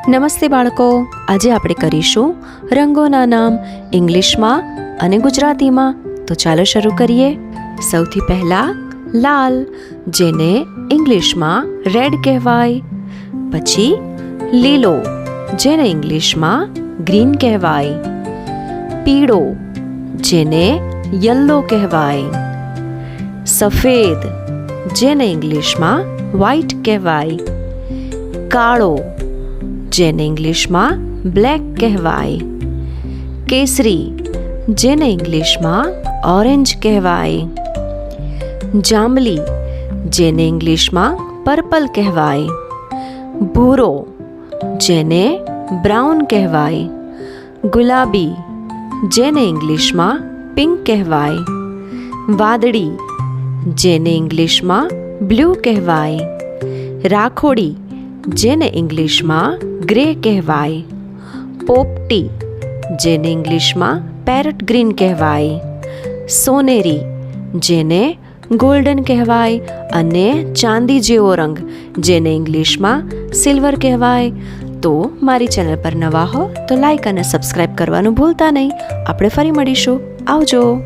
નમસ્તે બાળકો, આજે આપણે કરીશું રંગોના નામ ઇંગ્લિશમાં અને ગુજરાતીમાં. તો ચાલો શરૂ કરીએ. સૌથી પહેલા લાલ, જેને ઇંગ્લિશમાં રેડ કહેવાય. પછી લીલો, જેને ઇંગ્લિશમાં ગ્રીન કહેવાય. પીળો, જેને યલો કહેવાય. સફેદ, જેને ઇંગ્લિશમાં વ્હાઈટ કહેવાય. કાળો, જેને ઇંગ્લિશમાં બ્લેક કહેવાય. કેસરી, જેને ઇંગ્લિશમાં ઓરેન્જ કહેવાય. જાંબલી, જેને ઇંગ્લિશમાં પર્પલ કહેવાય. ભૂરો, જેને બ્રાઉન કહેવાય. ગુલાબી, જેને ઇંગ્લિશમાં પિંક કહેવાય. વાદળી, જેને ઇંગ્લિશમાં બ્લુ કહેવાય. રાખોડી, જેને ઇંગ્લિશમાં ગ્રે કહેવાય. પોપટી, જેને ઇંગ્લિશમાં પેરટ ગ્રીન કહેવાય. સોનેરી, જેને ગોલ્ડન કહેવાય. અને ચાંદી જેવો રંગ, જેને ઇંગ્લિશમાં સિલ્વર કહેવાય. તો મારી ચેનલ પર નવા હો તો લાઈક અને સબસ્ક્રાઈબ કરવાનું ભૂલતા નહીં. આપણે ફરી મળીશું. આવજો.